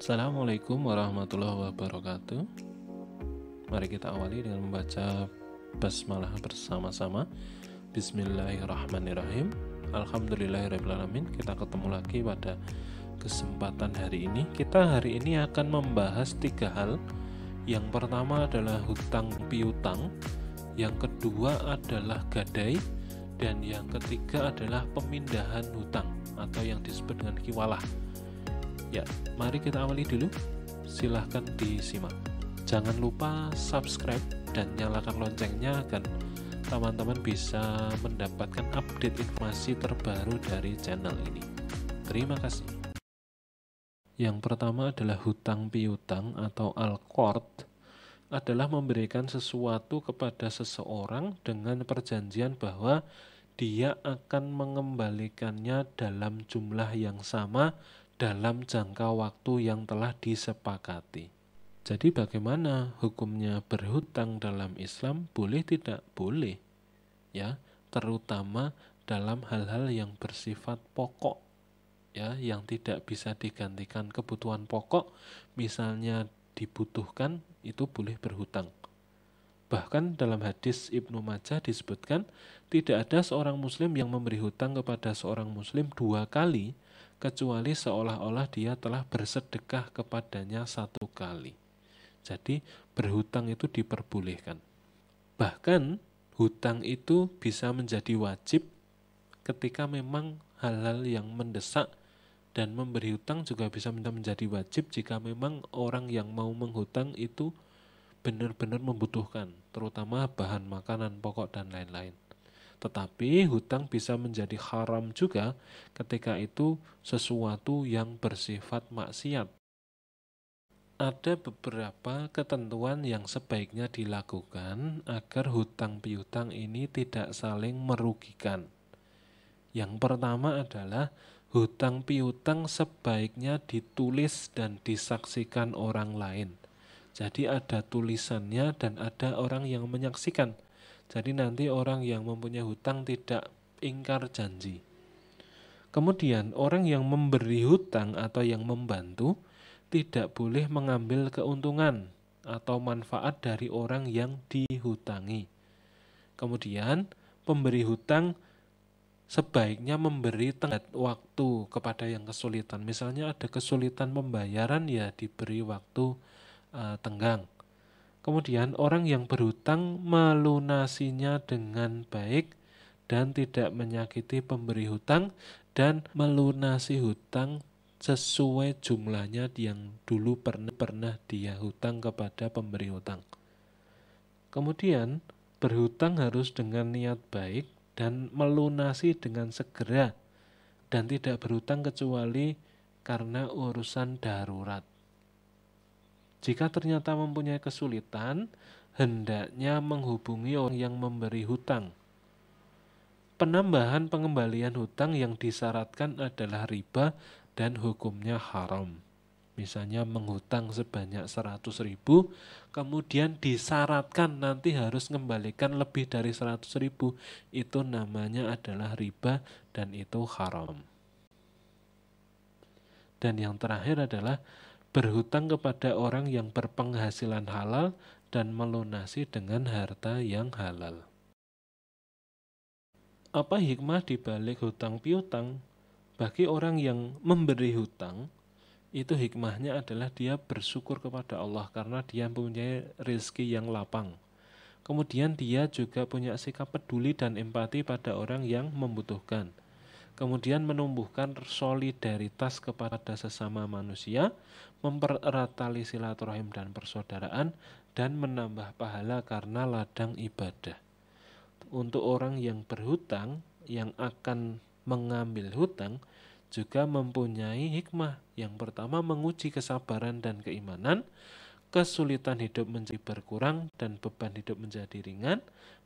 Assalamualaikum warahmatullahi wabarakatuh. Mari kita awali dengan membaca basmalah bersama-sama. Bismillahirrahmanirrahim. Alhamdulillahirrahmanirrahim. Kita ketemu lagi pada kesempatan hari ini. Kita hari ini akan membahas 3 hal. Yang pertama adalah hutang piutang, yang kedua adalah gadai, dan yang ketiga adalah pemindahan hutang atau yang disebut dengan kiwalah. Ya, mari kita awali dulu. Silahkan disimak. Jangan lupa subscribe dan nyalakan loncengnya agar teman-teman bisa mendapatkan update informasi terbaru dari channel ini. Terima kasih. Yang pertama adalah hutang piutang atau al-qard, adalah memberikan sesuatu kepada seseorang dengan perjanjian bahwa dia akan mengembalikannya dalam jumlah yang sama dalam jangka waktu yang telah disepakati. Jadi bagaimana hukumnya berhutang dalam Islam? Boleh tidak? Boleh. Ya, terutama dalam hal-hal yang bersifat pokok, ya, yang tidak bisa digantikan kebutuhan pokok, misalnya dibutuhkan, itu boleh berhutang. Bahkan dalam hadis Ibnu Majah disebutkan tidak ada seorang muslim yang memberi hutang kepada seorang muslim 2 kali kecuali seolah-olah dia telah bersedekah kepadanya 1 kali. Jadi berhutang itu diperbolehkan. Bahkan hutang itu bisa menjadi wajib ketika memang hal-hal yang mendesak, dan memberi hutang juga bisa menjadi wajib jika memang orang yang mau menghutang itu benar-benar membutuhkan, terutama bahan makanan pokok dan lain-lain. Tetapi hutang bisa menjadi haram juga ketika itu sesuatu yang bersifat maksiat. Ada beberapa ketentuan yang sebaiknya dilakukan agar hutang piutang ini tidak saling merugikan. Yang pertama adalah hutang piutang sebaiknya ditulis dan disaksikan orang lain. Jadi ada tulisannya dan ada orang yang menyaksikan. Jadi nanti orang yang mempunyai hutang tidak ingkar janji. Kemudian orang yang memberi hutang atau yang membantu tidak boleh mengambil keuntungan atau manfaat dari orang yang dihutangi. Kemudian pemberi hutang sebaiknya memberi tenggat waktu kepada yang kesulitan. Misalnya ada kesulitan pembayaran, ya diberi waktu tenggang. Kemudian orang yang berhutang melunasinya dengan baik dan tidak menyakiti pemberi hutang, dan melunasi hutang sesuai jumlahnya yang dulu pernah dia hutang kepada pemberi hutang. Kemudian berhutang harus dengan niat baik dan melunasi dengan segera, dan tidak berhutang kecuali karena urusan darurat. Jika ternyata mempunyai kesulitan, hendaknya menghubungi orang yang memberi hutang. Penambahan pengembalian hutang yang disyaratkan adalah riba dan hukumnya haram. Misalnya menghutang sebanyak 100.000, kemudian disyaratkan nanti harus mengembalikan lebih dari 100.000, itu namanya adalah riba dan itu haram. Dan yang terakhir adalah berhutang kepada orang yang berpenghasilan halal dan melunasi dengan harta yang halal. Apa hikmah dibalik hutang piutang? Bagi orang yang memberi hutang, itu hikmahnya adalah dia bersyukur kepada Allah karena dia mempunyai rezeki yang lapang. Kemudian dia juga punya sikap peduli dan empati pada orang yang membutuhkan. Kemudian menumbuhkan solidaritas kepada sesama manusia, mempererat tali silaturahim dan persaudaraan, dan menambah pahala karena ladang ibadah. Untuk orang yang berhutang, yang akan mengambil hutang, juga mempunyai hikmah. Yang pertama, menguji kesabaran dan keimanan. Kesulitan hidup menjadi berkurang dan beban hidup menjadi ringan,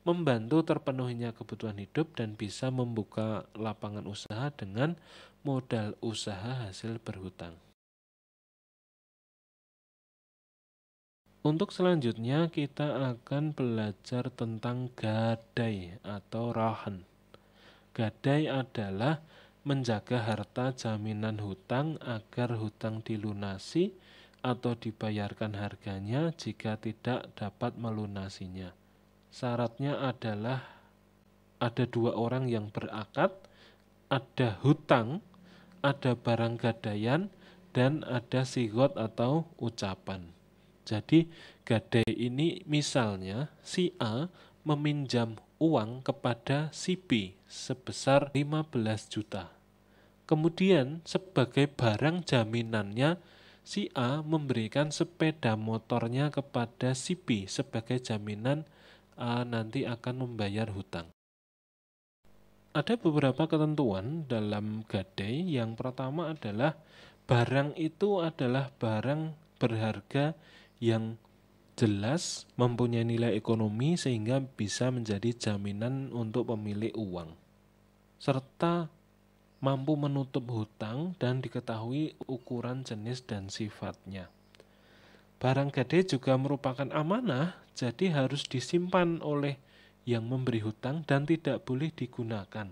membantu terpenuhinya kebutuhan hidup, dan bisa membuka lapangan usaha dengan modal usaha hasil berhutang. Untuk selanjutnya kita akan belajar tentang gadai atau rahan. Gadai adalah menjaga harta jaminan hutang agar hutang dilunasi atau dibayarkan harganya jika tidak dapat melunasinya. Syaratnya adalah ada 2 orang yang berakad, ada hutang, ada barang gadaian, dan ada sigot atau ucapan. Jadi gadai ini misalnya si A meminjam uang kepada si B sebesar 15 juta. Kemudian sebagai barang jaminannya si A memberikan sepeda motornya kepada si B sebagai jaminan nanti akan membayar hutang. Ada beberapa ketentuan dalam gadai. Yang pertama adalah barang itu adalah barang berharga yang jelas, mempunyai nilai ekonomi sehingga bisa menjadi jaminan untuk pemilik uang, serta mampu menutup hutang dan diketahui ukuran, jenis, dan sifatnya. Barang gadai juga merupakan amanah, jadi harus disimpan oleh yang memberi hutang dan tidak boleh digunakan.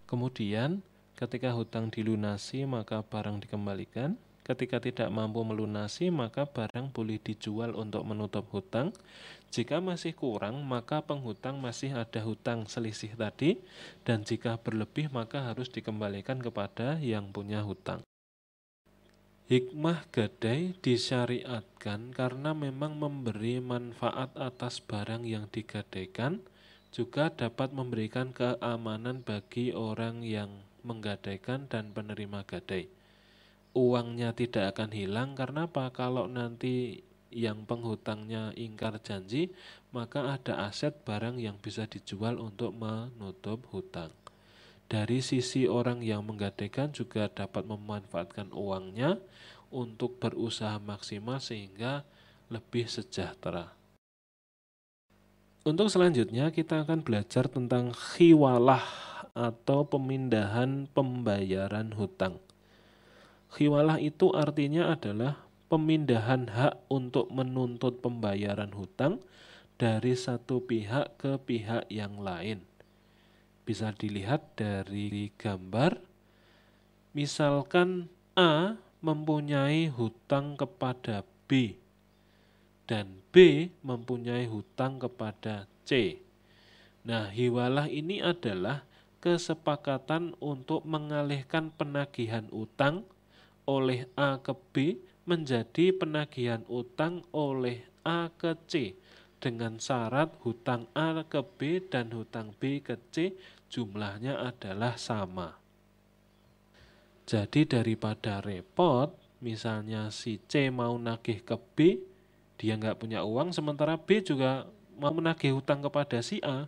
Kemudian, ketika hutang dilunasi maka barang dikembalikan. Ketika tidak mampu melunasi maka barang boleh dijual untuk menutup hutang. Jika masih kurang maka penghutang masih ada hutang selisih tadi, dan jika berlebih maka harus dikembalikan kepada yang punya hutang. Hikmah gadai disyariatkan karena memang memberi manfaat atas barang yang digadaikan, juga dapat memberikan keamanan bagi orang yang menggadaikan dan penerima gadai. Uangnya tidak akan hilang karena apa? Kalau nanti yang penghutangnya ingkar janji, maka ada aset barang yang bisa dijual untuk menutup hutang. Dari sisi orang yang menggadaikan juga dapat memanfaatkan uangnya untuk berusaha maksimal sehingga lebih sejahtera. Untuk selanjutnya kita akan belajar tentang khiwalah atau pemindahan pembayaran hutang. Khiwalah itu artinya adalah pemindahan hak untuk menuntut pembayaran hutang dari satu pihak ke pihak yang lain. Bisa dilihat dari gambar, misalkan A mempunyai hutang kepada B dan B mempunyai hutang kepada C. Nah, hiwalah ini adalah kesepakatan untuk mengalihkan penagihan utang oleh A ke B menjadi penagihan utang oleh A ke C dengan syarat hutang A ke B dan hutang B ke C jumlahnya adalah sama. Jadi daripada repot, misalnya si C mau nagih ke B, dia nggak punya uang, sementara B juga mau menagih hutang kepada si A.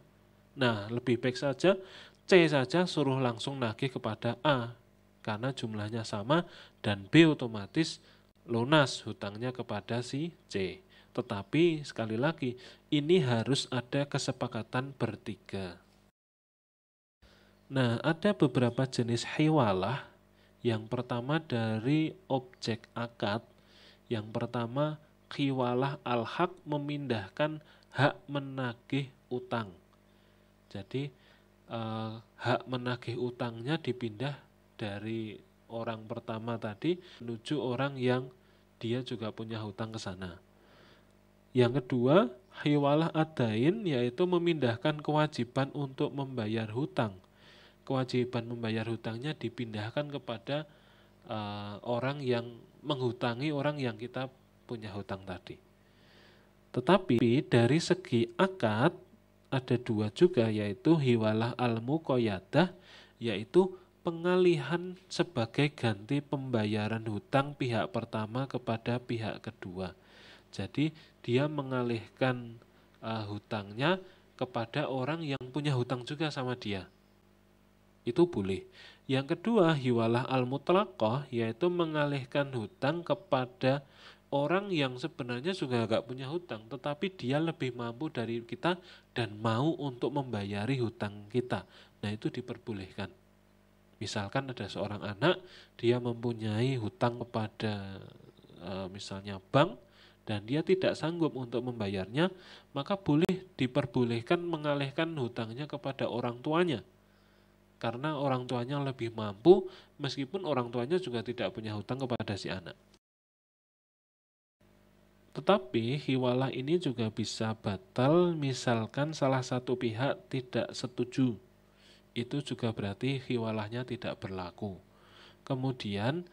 Nah, lebih baik saja C saja suruh langsung nagih kepada A, karena jumlahnya sama dan B otomatis lunas hutangnya kepada si C. Tetapi sekali lagi, ini harus ada kesepakatan bertiga. Nah, ada beberapa jenis hiwalah. Yang pertama dari objek akad. Yang pertama, khiwalah al-haq, memindahkan hak menagih utang. Jadi hak menagih utangnya dipindah dari orang pertama tadi menuju orang yang dia juga punya hutang ke sana. Yang kedua, khiwalah adain, yaitu memindahkan kewajiban untuk membayar hutang. Kewajiban membayar hutangnya dipindahkan kepada orang yang menghutangi orang yang kita punya hutang tadi. Tetapi dari segi akad ada dua juga, yaitu hiwalah al-muqayyadah, yaitu pengalihan sebagai ganti pembayaran hutang pihak pertama kepada pihak kedua. Jadi dia mengalihkan hutangnya kepada orang yang punya hutang juga sama dia. Itu boleh. Yang kedua, hiwalah al-mutlaqah, yaitu mengalihkan hutang kepada orang yang sebenarnya juga gak punya hutang, tetapi dia lebih mampu dari kita dan mau untuk membayari hutang kita. Nah, itu diperbolehkan. Misalkan ada seorang anak, dia mempunyai hutang kepada misalnya bank, dan dia tidak sanggup untuk membayarnya, maka boleh diperbolehkan mengalihkan hutangnya kepada orang tuanya. karena orang tuanya lebih mampu meskipun orang tuanya juga tidak punya hutang kepada si anak. Tetapi hiwalah ini juga bisa batal misalkan salah satu pihak tidak setuju. Itu juga berarti hiwalahnya tidak berlaku. Kemudian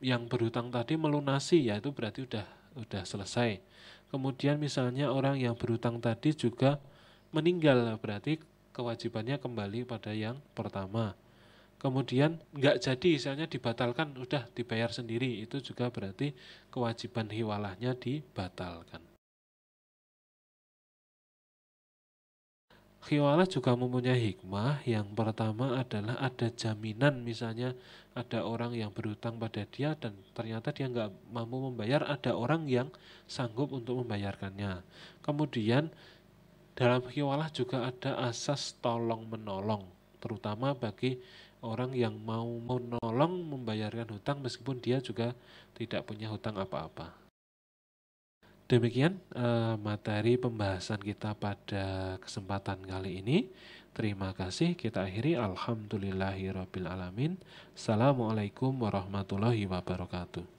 yang berhutang tadi melunasi, ya itu berarti udah selesai. Kemudian misalnya orang yang berhutang tadi juga meninggal, berarti kewajibannya kembali pada yang pertama. Kemudian nggak jadi, misalnya dibatalkan, udah dibayar sendiri, itu juga berarti kewajiban hiwalahnya dibatalkan. Hiwalah juga mempunyai hikmah. Yang pertama adalah ada jaminan, misalnya ada orang yang berhutang pada dia dan ternyata dia nggak mampu membayar, ada orang yang sanggup untuk membayarkannya. Kemudian dalam hiwalah juga ada asas tolong menolong, terutama bagi orang yang mau menolong membayarkan hutang meskipun dia juga tidak punya hutang apa-apa. Demikian materi pembahasan kita pada kesempatan kali ini. Terima kasih, kita akhiri. Alhamdulillahirabbil alamin. Assalamualaikum warahmatullahi wabarakatuh.